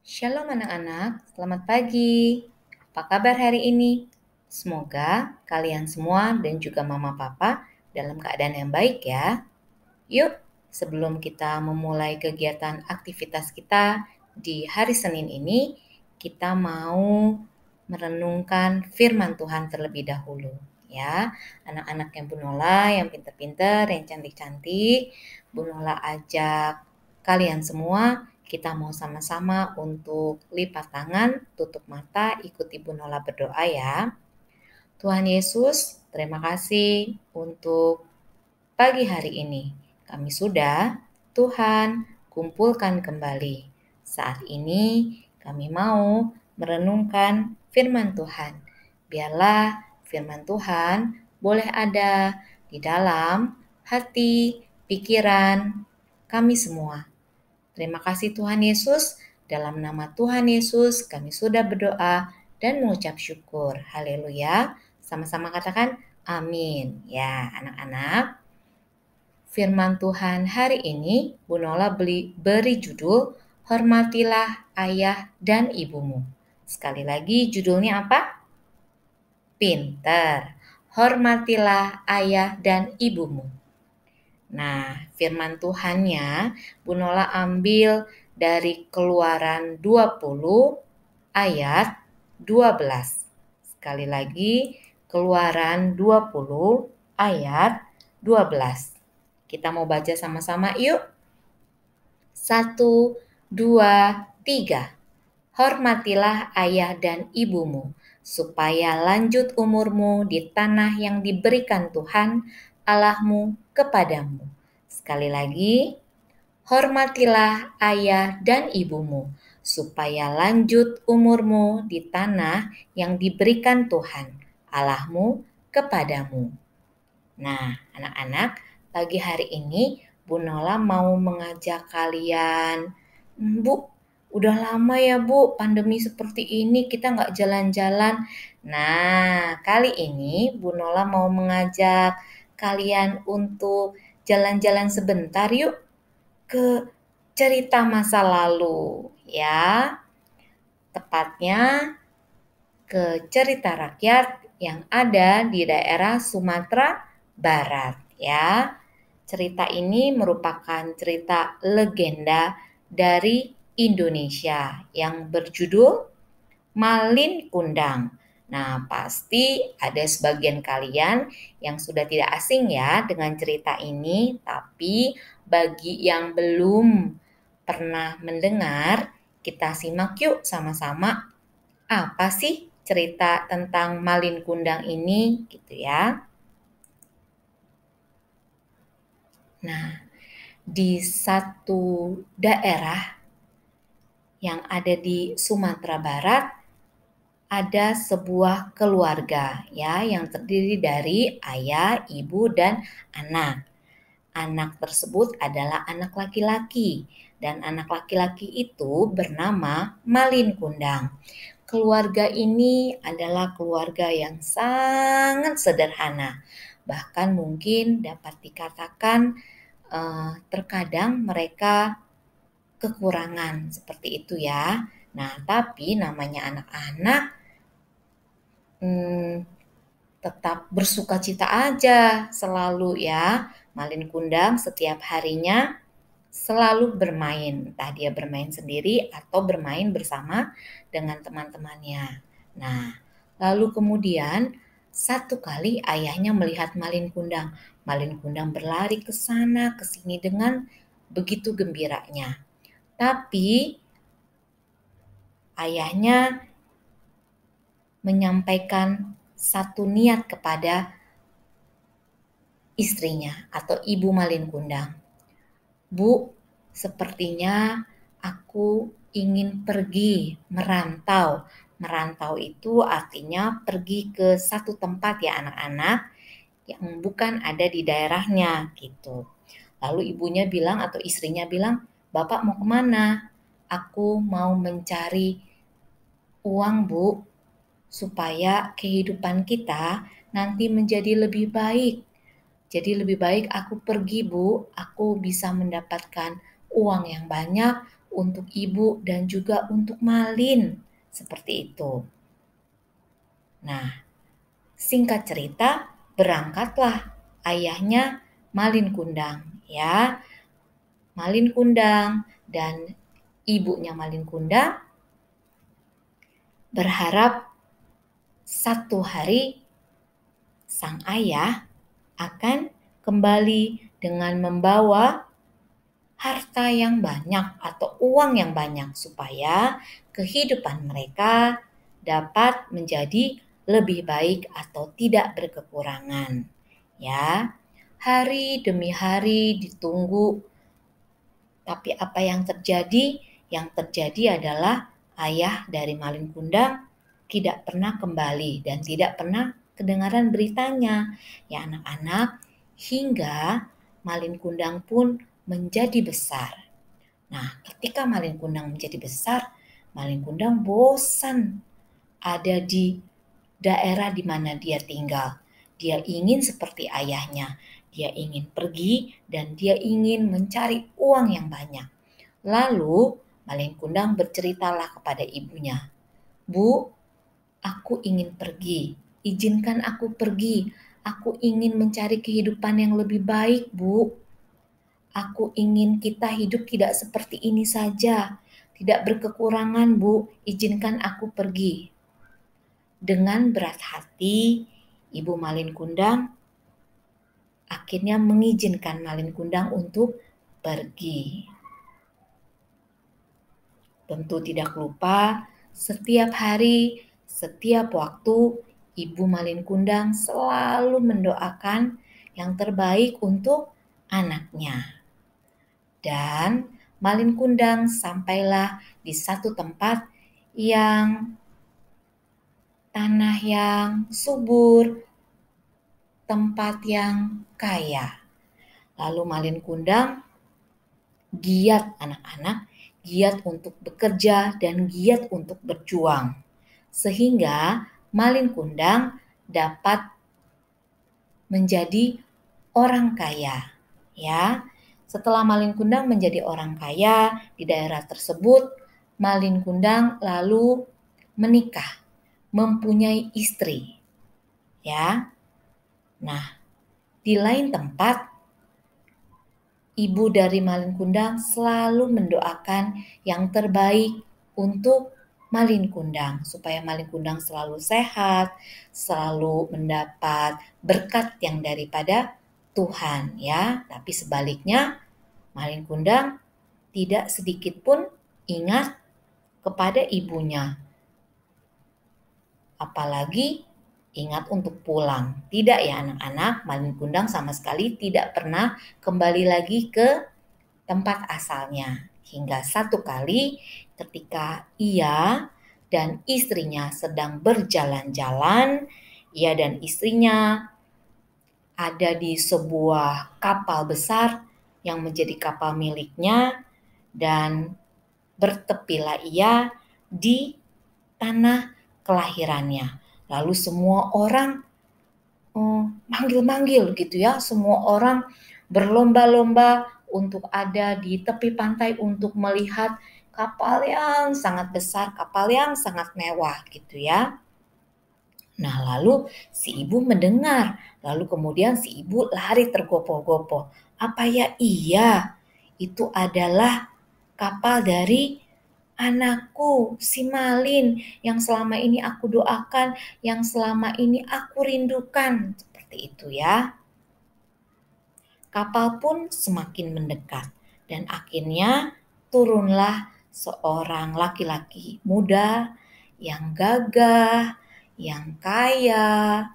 Shalom anak-anak, selamat pagi. Apa kabar hari ini? Semoga kalian semua dan juga mama papa dalam keadaan yang baik ya. Yuk, sebelum kita memulai kegiatan aktivitas kita di hari Senin ini, kita mau merenungkan firman Tuhan terlebih dahulu. Ya, anak-anak yang bunola, yang pinter-pinter, yang cantik-cantik, bunola ajak kalian semua, kita mau sama-sama untuk lipat tangan, tutup mata, ikuti bunola berdoa ya. Tuhan Yesus, terima kasih untuk pagi hari ini. Kami sudah, Tuhan, kumpulkan kembali. Saat ini kami mau merenungkan firman Tuhan. Biarlah firman Tuhan boleh ada di dalam hati, pikiran kami semua. Terima kasih Tuhan Yesus. Dalam nama Tuhan Yesus kami sudah berdoa dan mengucap syukur. Haleluya. Sama-sama katakan amin. Ya, anak-anak. Firman Tuhan hari ini Bu Nola beri judul Hormatilah Ayah dan Ibumu. Sekali lagi judulnya apa? Pinter. Hormatilah ayah dan ibumu. Nah, firman Tuhannya Bu Nola ambil dari Keluaran 20 ayat 12. Sekali lagi, Keluaran 20 ayat 12. Kita mau baca sama-sama yuk. 1, 2, 3. Hormatilah ayah dan ibumu, supaya lanjut umurmu di tanah yang diberikan Tuhan Allahmu kepadamu. Sekali lagi, hormatilah ayah dan ibumu, supaya lanjut umurmu di tanah yang diberikan Tuhan Allahmu kepadamu. Nah, anak-anak, pagi hari ini Bu Nola mau mengajak kalian, Bu, udah lama ya Bu, pandemi seperti ini kita nggak jalan-jalan. Nah, kali ini Bu Nola mau mengajak kalian untuk jalan-jalan sebentar yuk ke cerita masa lalu ya. Tepatnya ke cerita rakyat yang ada di daerah Sumatera Barat ya. Cerita ini merupakan cerita legenda dari Indonesia yang berjudul Malin Kundang. Nah, pasti ada sebagian kalian yang sudah tidak asing ya dengan cerita ini, tapi bagi yang belum pernah mendengar, kita simak yuk sama-sama apa sih cerita tentang Malin Kundang ini gitu ya. Nah, di satu daerah yang ada di Sumatera Barat ada sebuah keluarga ya yang terdiri dari ayah, ibu, dan anak. Anak tersebut adalah anak laki-laki dan anak laki-laki itu bernama Malin Kundang. Keluarga ini adalah keluarga yang sangat sederhana. Bahkan mungkin dapat dikatakan terkadang mereka kekurangan seperti itu ya. Nah, tapi namanya anak-anak tetap bersukacita aja selalu ya. Malin Kundang setiap harinya selalu bermain, entah dia bermain sendiri atau bermain bersama dengan teman-temannya. Nah, lalu kemudian satu kali ayahnya melihat Malin Kundang. Malin Kundang berlari ke sana ke sini dengan begitu gembiranya. Tapi ayahnya menyampaikan satu niat kepada istrinya atau ibu Malin Kundang. Bu, sepertinya aku ingin pergi merantau. Merantau itu artinya pergi ke satu tempat ya anak-anak yang bukan ada di daerahnya gitu. Lalu ibunya bilang atau istrinya bilang, Bapak mau kemana? Aku mau mencari uang Bu, supaya kehidupan kita nanti menjadi lebih baik. Jadi lebih baik aku pergi Bu, aku bisa mendapatkan uang yang banyak untuk ibu dan juga untuk Malin. Seperti itu. Nah, singkat cerita, berangkatlah ayahnya Malin Kundang, ya. Malin Kundang dan ibunya Malin Kundang berharap satu hari sang ayah akan kembali dengan membawa harta yang banyak atau uang yang banyak supaya kehidupan mereka dapat menjadi lebih baik atau tidak berkekurangan. Ya, hari demi hari ditunggu. Tapi apa yang terjadi? Yang terjadi adalah ayah dari Malin Kundang tidak pernah kembali dan tidak pernah kedengaran beritanya. Ya anak-anak, hingga Malin Kundang pun menjadi besar. Nah, ketika Malin Kundang menjadi besar, Malin Kundang bosan ada di daerah di mana dia tinggal. Dia ingin seperti ayahnya. Dia ingin pergi dan dia ingin mencari uang yang banyak. Lalu Malin Kundang berceritalah kepada ibunya, "Bu, aku ingin pergi. Izinkan aku pergi. Aku ingin mencari kehidupan yang lebih baik, Bu. Aku ingin kita hidup tidak seperti ini saja. Tidak berkekurangan, Bu. Izinkan aku pergi." Dengan berat hati, Ibu Malin Kundang akhirnya mengizinkan Malin Kundang untuk pergi. Tentu tidak lupa, setiap hari, setiap waktu, Ibu Malin Kundang selalu mendoakan yang terbaik untuk anaknya. Dan Malin Kundang sampailah di satu tempat yang tanah yang subur, tempat yang kaya. Lalu Malin Kundang giat anak-anak, giat untuk bekerja dan giat untuk berjuang. Sehingga Malin Kundang dapat menjadi orang kaya. Ya, setelah Malin Kundang menjadi orang kaya di daerah tersebut, Malin Kundang lalu menikah, mempunyai istri. Ya. Nah, di lain tempat ibu dari Malin Kundang selalu mendoakan yang terbaik untuk Malin Kundang supaya Malin Kundang selalu sehat, selalu mendapat berkat yang daripada Tuhan ya. Tapi sebaliknya Malin Kundang tidak sedikit pun ingat kepada ibunya. Apalagi ingat untuk pulang. Tidak ya anak-anak, Malin Kundang sama sekali tidak pernah kembali lagi ke tempat asalnya. Hingga satu kali ketika ia dan istrinya sedang berjalan-jalan, ia dan istrinya ada di sebuah kapal besar yang menjadi kapal miliknya dan bertepilah ia di tanah kelahirannya. Lalu semua orang manggil-manggil gitu ya. Semua orang berlomba-lomba untuk ada di tepi pantai untuk melihat kapal yang sangat besar, kapal yang sangat mewah gitu ya. Nah lalu si ibu mendengar, lalu kemudian si ibu lari tergopoh-gopoh. Apa ya iya? Itu adalah kapal dari anakku, si Malin, yang selama ini aku doakan, yang selama ini aku rindukan. Seperti itu ya. Kapal pun semakin mendekat dan akhirnya turunlah seorang laki-laki muda yang gagah, yang kaya,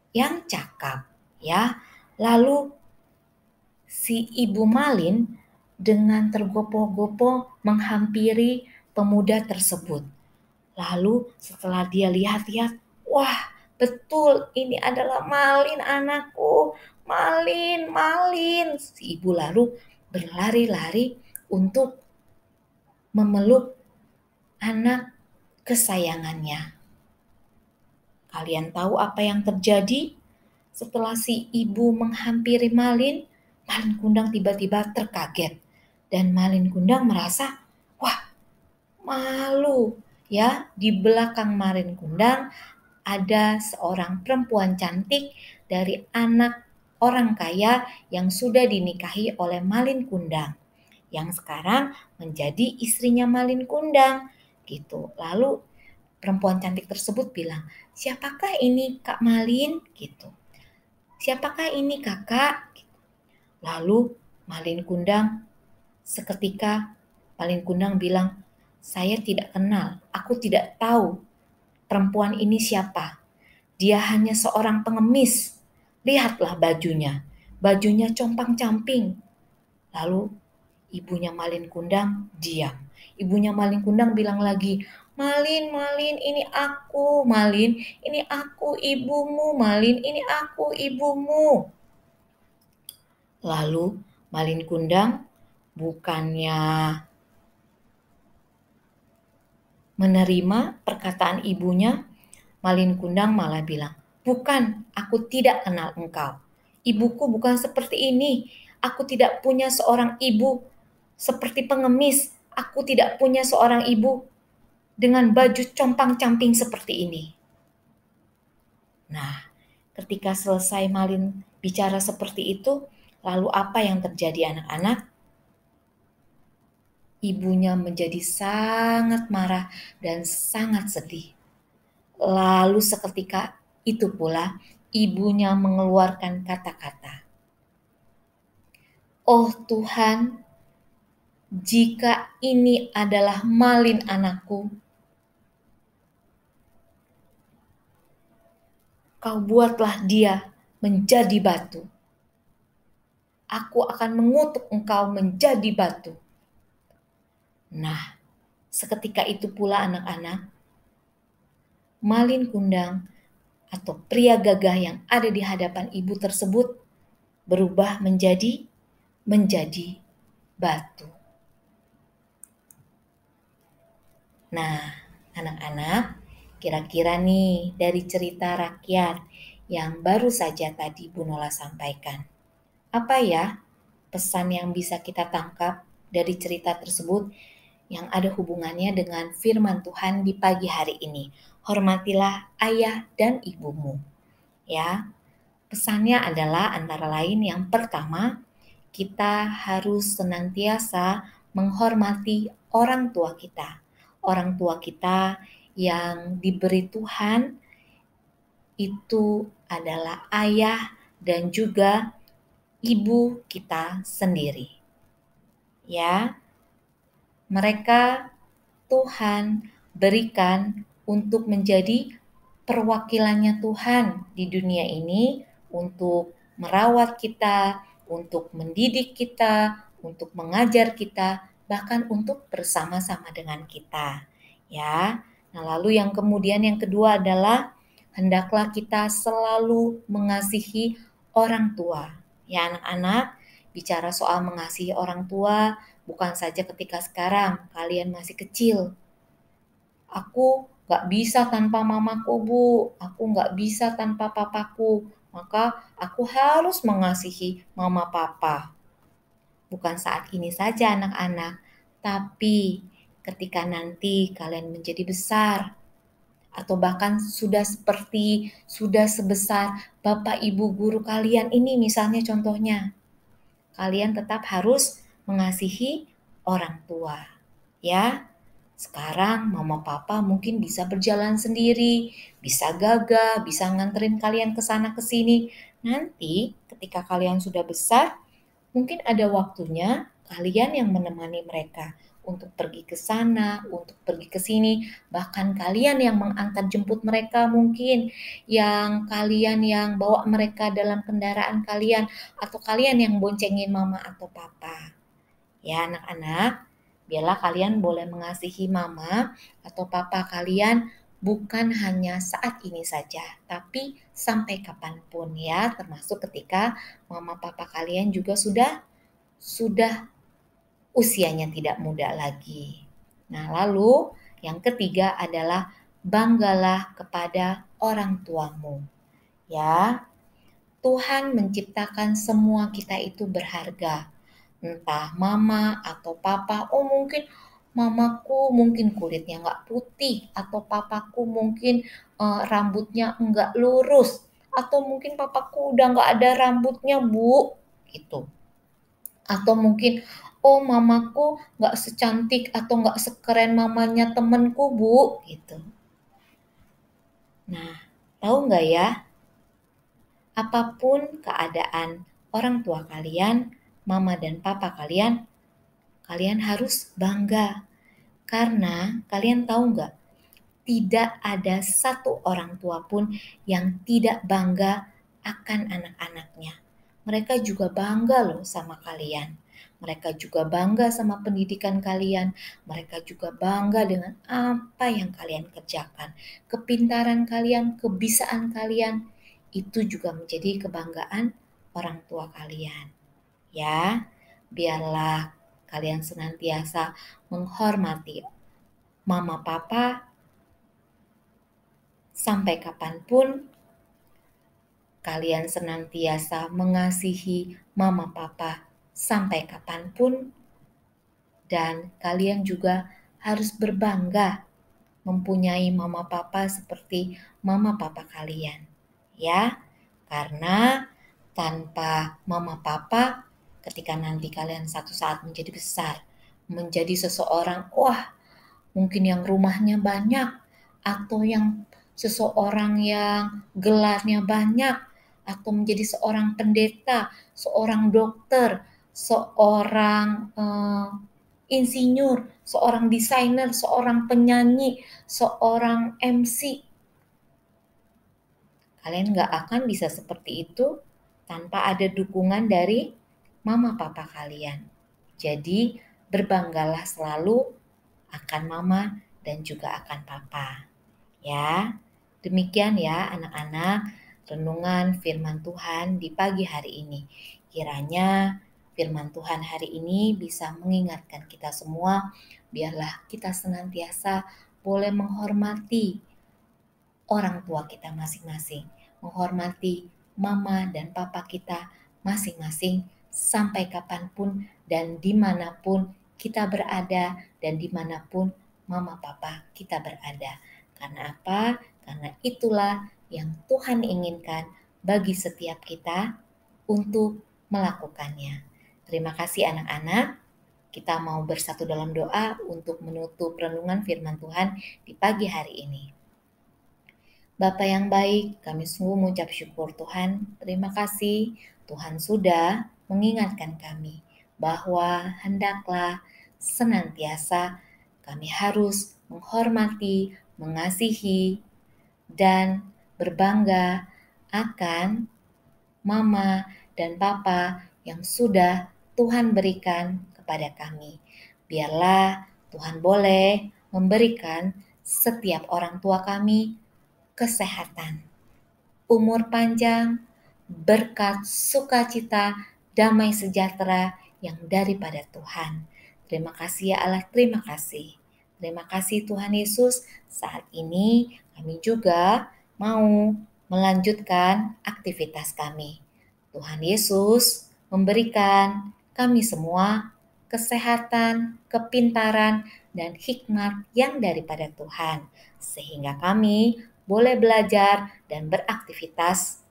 yang cakap ya. Lalu si Ibu Malin dengan tergopoh-gopoh menghampiri pemuda tersebut. Lalu setelah dia lihat-lihat, wah betul ini adalah Malin anakku, Malin, Malin. Si ibu lalu berlari-lari untuk memeluk anak kesayangannya. Kalian tahu apa yang terjadi? Setelah si ibu menghampiri Malin, Malin Kundang tiba-tiba terkaget. Dan Malin Kundang merasa, malu ya. Di belakang Malin Kundang ada seorang perempuan cantik dari anak orang kaya yang sudah dinikahi oleh Malin Kundang, yang sekarang menjadi istrinya Malin Kundang gitu. Lalu perempuan cantik tersebut bilang, "Siapakah ini Kak Malin?" gitu. "Siapakah ini Kakak?" Lalu Malin Kundang seketika Malin Kundang bilang, "Saya tidak kenal, aku tidak tahu perempuan ini siapa. Dia hanya seorang pengemis. Lihatlah bajunya. Bajunya compang-camping." Lalu ibunya Malin Kundang diam. Ibunya Malin Kundang bilang lagi, "Malin, Malin, ini aku, Malin, ini aku ibumu, Malin, ini aku ibumu." Lalu Malin Kundang bukannya menerima perkataan ibunya, Malin Kundang malah bilang, "Bukan, aku tidak kenal engkau. Ibuku bukan seperti ini. Aku tidak punya seorang ibu seperti pengemis. Aku tidak punya seorang ibu dengan baju compang-camping seperti ini." Nah, ketika selesai Malin bicara seperti itu, lalu apa yang terjadi anak-anak? Ibunya menjadi sangat marah dan sangat sedih. Lalu seketika itu pula ibunya mengeluarkan kata-kata, "Oh Tuhan, jika ini adalah Malin anakku, Kau buatlah dia menjadi batu. Aku akan mengutuk engkau menjadi batu." Nah, seketika itu pula anak-anak, Malin Kundang atau pria gagah yang ada di hadapan ibu tersebut berubah menjadi batu. Nah, anak-anak, kira-kira nih dari cerita rakyat yang baru saja tadi Bu Nola sampaikan, apa ya pesan yang bisa kita tangkap dari cerita tersebut yang ada hubungannya dengan firman Tuhan di pagi hari ini? Hormatilah ayah dan ibumu. Ya, pesannya adalah antara lain yang pertama, kita harus senantiasa menghormati orang tua kita. Orang tua kita yang diberi Tuhan itu adalah ayah dan juga ibu kita sendiri. Ya, mereka Tuhan berikan untuk menjadi perwakilannya Tuhan di dunia ini, untuk merawat kita, untuk mendidik kita, untuk mengajar kita, bahkan untuk bersama-sama dengan kita. Ya. Nah, lalu yang kemudian yang kedua adalah hendaklah kita selalu mengasihi orang tua. Ya, anak-anak, bicara soal mengasihi orang tua bukan saja ketika sekarang kalian masih kecil. "Aku gak bisa tanpa mamaku, Bu. Aku gak bisa tanpa papaku. Maka aku harus mengasihi mama papa." Bukan saat ini saja anak-anak, tapi ketika nanti kalian menjadi besar, atau bahkan sudah sebesar bapak ibu guru kalian ini misalnya contohnya, kalian tetap harus mengasihi orang tua. Ya, sekarang mama papa mungkin bisa berjalan sendiri, bisa gagah, bisa nganterin kalian ke sana ke sini. Nanti ketika kalian sudah besar, mungkin ada waktunya kalian yang menemani mereka untuk pergi ke sana, untuk pergi ke sini, bahkan kalian yang mengantar jemput mereka mungkin, yang kalian yang bawa mereka dalam kendaraan kalian, atau kalian yang boncengin mama atau papa. Ya anak-anak, biarlah kalian boleh mengasihi mama atau papa kalian bukan hanya saat ini saja, tapi sampai kapanpun ya, termasuk ketika mama papa kalian juga sudah usianya tidak muda lagi. Nah, lalu yang ketiga adalah banggalah kepada orang tuamu. Ya, Tuhan menciptakan semua kita itu berharga. Entah mama atau papa, oh mungkin mamaku mungkin kulitnya nggak putih, atau papaku mungkin rambutnya nggak lurus, atau mungkin papaku udah nggak ada rambutnya bu, gitu. Atau mungkin, oh mamaku nggak secantik atau nggak sekeren mamanya temenku bu, gitu. Nah, tahu nggak ya, apapun keadaan orang tua kalian, mama dan papa kalian, kalian harus bangga. Karena kalian tahu nggak, tidak ada satu orang tua pun yang tidak bangga akan anak-anaknya. Mereka juga bangga loh sama kalian. Mereka juga bangga sama pendidikan kalian. Mereka juga bangga dengan apa yang kalian kerjakan. Kepintaran kalian, kebisaan kalian, itu juga menjadi kebanggaan orang tua kalian. Ya, biarlah kalian senantiasa menghormati mama papa sampai kapanpun. Kalian senantiasa mengasihi mama papa sampai kapanpun, dan kalian juga harus berbangga mempunyai mama papa seperti mama papa kalian. Ya, karena tanpa mama papa, ketika nanti kalian satu saat menjadi besar, menjadi seseorang, mungkin yang rumahnya banyak, atau yang seseorang yang gelarnya banyak, atau menjadi seorang pendeta, seorang dokter, seorang insinyur, seorang desainer, seorang penyanyi, seorang MC. Kalian gak akan bisa seperti itu tanpa ada dukungan dari mama papa kalian. Jadi berbanggalah selalu akan mama dan juga akan papa. Ya, demikian ya anak-anak, renungan firman Tuhan di pagi hari ini. Kiranya firman Tuhan hari ini bisa mengingatkan kita semua, biarlah kita senantiasa boleh menghormati orang tua kita masing-masing, menghormati mama dan papa kita masing-masing sampai kapanpun dan dimanapun kita berada dan dimanapun mama papa kita berada. Karena apa? Karena itulah yang Tuhan inginkan bagi setiap kita untuk melakukannya. Terima kasih anak-anak. Kita mau bersatu dalam doa untuk menutup renungan firman Tuhan di pagi hari ini. Bapa yang baik, kami sungguh mengucap syukur Tuhan. Terima kasih Tuhan sudah mengingatkan kami bahwa hendaklah senantiasa kami harus menghormati, mengasihi, dan berbangga akan mama dan papa yang sudah Tuhan berikan kepada kami. Biarlah Tuhan boleh memberikan setiap orang tua kami kesehatan, umur panjang, berkat sukacita, damai sejahtera yang daripada Tuhan. Terima kasih ya Allah, terima kasih. Terima kasih Tuhan Yesus. Saat ini kami juga mau melanjutkan aktivitas kami. Tuhan Yesus memberikan kami semua kesehatan, kepintaran, dan hikmat yang daripada Tuhan, sehingga kami boleh belajar dan beraktivitas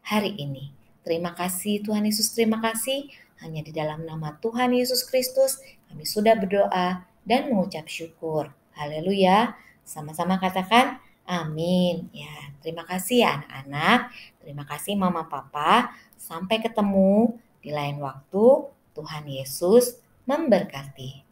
hari ini. Terima kasih Tuhan Yesus, terima kasih. Hanya di dalam nama Tuhan Yesus Kristus kami sudah berdoa dan mengucap syukur. Haleluya. Sama-sama katakan amin. Ya, terima kasih ya anak-anak. Terima kasih mama papa. Sampai ketemu di lain waktu. Tuhan Yesus memberkati.